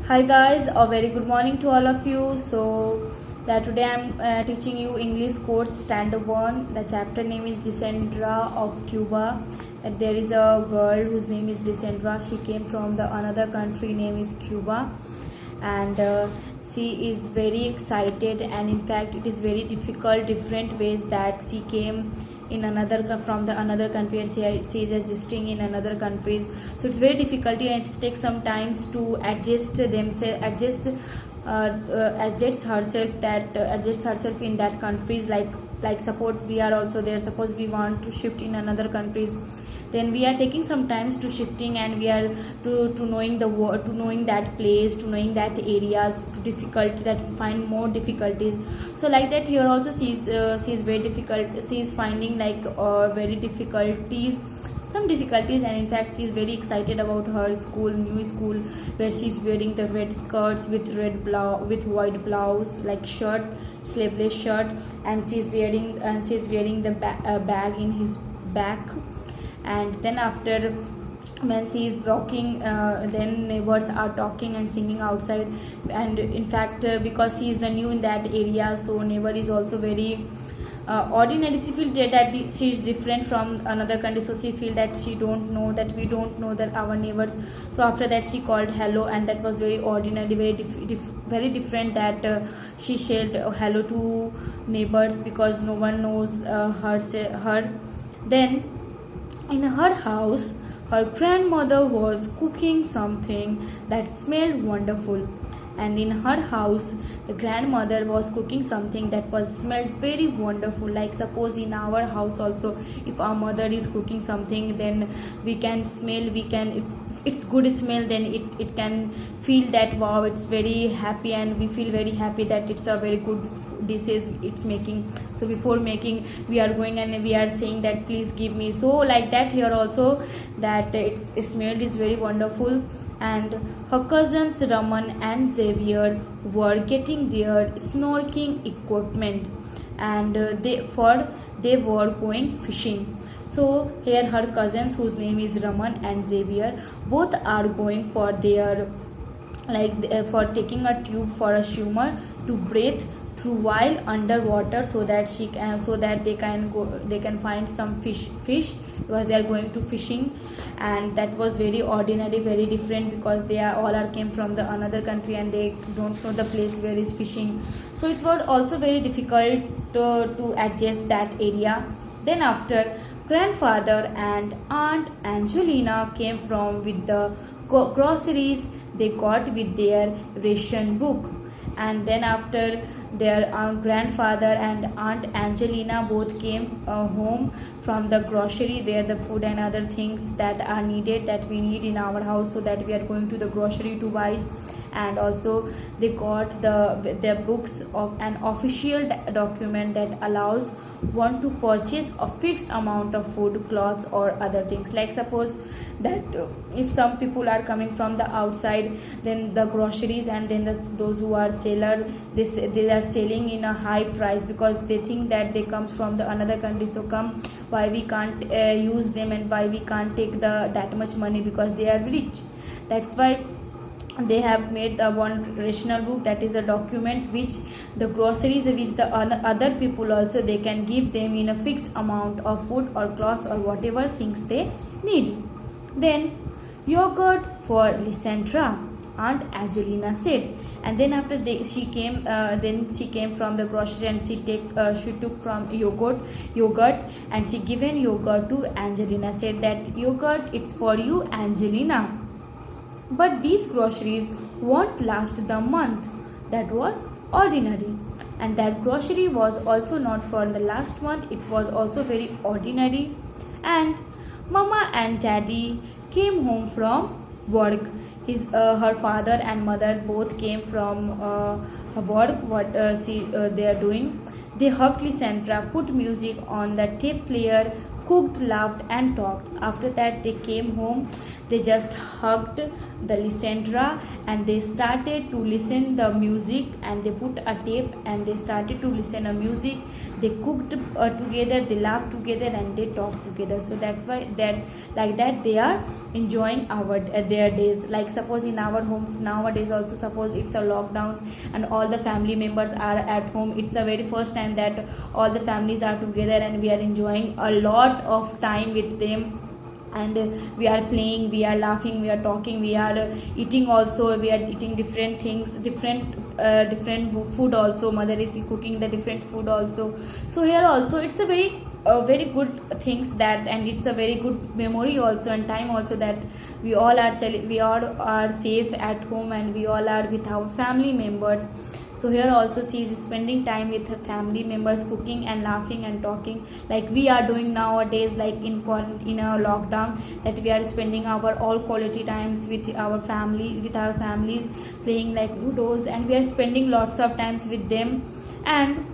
Hi guys, a very good morning to all of you. So that today I'm teaching you English course standard 1. The chapter name is Lysandra of Cuba. That there is a girl whose name is Lysandra. She came from the another country name is Cuba, and she is very excited, and in fact it is very difficult different ways that she came in another from the another country, and she is existing in another countries. So it's very difficult, and it takes some times to adjust themselves, adjust herself, that adjust herself in that countries. Like suppose we are also there, suppose we want to shift in another countries, then we are taking some times to shifting, and we are to knowing the word, to knowing that place, to knowing that areas, to difficult that we find more difficulties. So like that here also she is very difficult, she is finding like very difficulties, some difficulties, and in fact she is very excited about her school, new school, where she is wearing the red skirts with red blouse, with white blouse, like shirt, sleeveless shirt, and she is wearing the bag in his back. And then after, when she is walking, then neighbors are talking and singing outside, and in fact because she is the new in that area, so neighbor is also very ordinary. She feel that she is different from another country, so she feel that she don't know, that we don't know that our neighbors. So after that she called hello, and that was very ordinary, very different, that she said hello to neighbors because no one knows her. Then in her house, her grandmother was cooking something that smelled wonderful. And in her house, the grandmother was cooking something that was smelled very wonderful. Like suppose in our house also, if our mother is cooking something, then we can smell, if it's good smell, then it can feel that wow, it's very happy, and we feel very happy that it's a very good dishes it's making. So before making, we are going and we are saying that please give me. So like that here also, that its smell is very wonderful. And her cousins Raman and Xavier were getting their snorkeling equipment, and they were going fishing. So here her cousins, whose name is Raman and Xavier, both are going for their for taking a tube for a swimmer to breathe through while underwater, so that they can find some fish, because they are going to fishing. And that was very ordinary, very different, because they are all came from the another country, and they don't know the place where is fishing. So it was also very difficult to adjust that area. Then after, grandfather and aunt Angelina came from with the groceries they got with their ration book. And then after, their grandfather and aunt Angelina both came home from the grocery, where the food and other things that are needed, that we need in our house, so that we are going to the grocery to buy. And also they got their books of an official document that allows one to purchase a fixed amount of food, clothes, or other things. Like suppose that if some people are coming from the outside, then the groceries, and then those who are seller, they are selling in a high price, because they think that they come from the another country, so come, why we can't use them, and why we can't take that much money, because they are rich. That's why they have made the one rational book, that is a document which the groceries, which the other people also, they can give them in a fixed amount of food or clothes or whatever things they need. Then yogurt for Lysandra, Aunt Angelina said. And then after she came from the grocery, and she took from yogurt, and she given yogurt to Angelina, said that yogurt, it's for you, Angelina, but these groceries won't last the month. That was ordinary. And that grocery was also not for the last month, it was also very ordinary. And mama and daddy came home from work. Her father and mother both came from work, what they are doing. They hugged Lysandra, put music on the tape player, cooked, laughed, and talked. after that they came home, they just hugged the Lysandra and they started to listen the music, and they put a tape and they started to listen a music. They cooked together, they laughed together, and they talked together. So that's why that like that they are enjoying their days. Like suppose in our homes nowadays also, suppose it's a lockdowns and all the family members are at home, it's the very first time that all the families are together and we are enjoying a lot of time with them, and we are playing, we are laughing, we are talking, we are eating also, we are eating different things, different food also, mother is cooking the different food also. So here also it's a very good things that, and it's a very good memory also and time also, that we all are safe at home and we all are with our family members. So here also she is spending time with her family members, cooking and laughing and talking, like we are doing nowadays, like in a lockdown, that we are spending our all quality times with our families, playing like ludos, and we are spending lots of times with them. And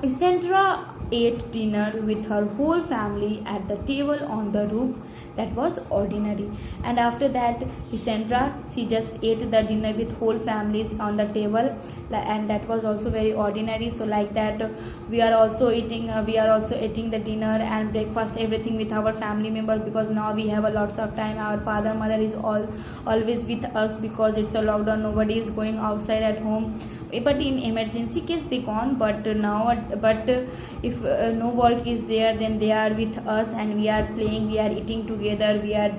Lysandra ate dinner with her whole family at the table on the roof. That was ordinary. And after that, Lysandra, she just ate the dinner with whole families on the table, and that was also very ordinary. So like that, we are also eating the dinner and breakfast, everything with our family members, because now we have a lots of time. Our father mother is always with us, because it's a lockdown, nobody is going outside at home. But in emergency case they gone, but if no work is there, then they are with us, and we are playing, we are eating together, we are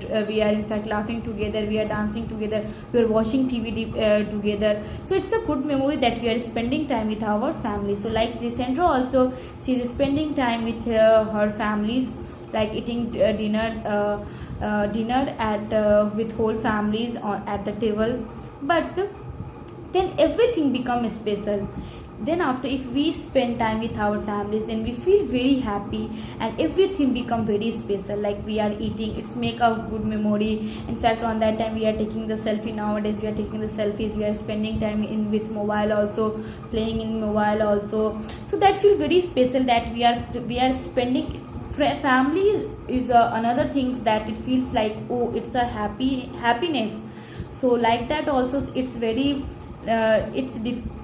in fact laughing together, we are dancing together, we are watching TV together. So it's a good memory that we are spending time with our family. So like Lysandra also, she is spending time with her families, like eating dinner at with whole families at the table. But then everything becomes special. Then after, if we spend time with our families, then we feel very happy and everything become very special. Like we are eating, it's make a good memory. In fact, on that time we are taking the selfie. Nowadays we are taking the selfies, we are spending time in with mobile also, playing in mobile also. So that feel very special, that we are spending. Family is another things that it feels like, oh, it's a happiness. So like that also, it's very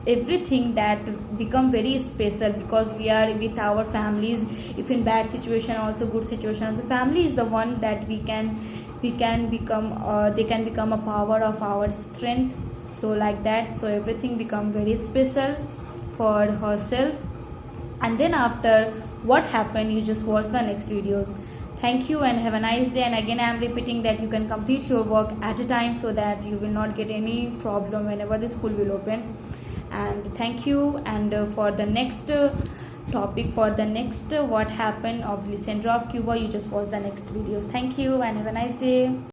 everything that become very special, because we are with our families. If in bad situation also, good situation, so family is the one that we can become they can become a power of our strength. So like that, so everything become very special for herself. And then after what happened, you just watch the next videos. Thank you and have a nice day. And again, I am repeating that you can complete your work at a time, so that you will not get any problem whenever the school will open. And thank you. And for the next topic, for the next what happened of Lysandra of Cuba, you just watch the next videos. Thank you and have a nice day.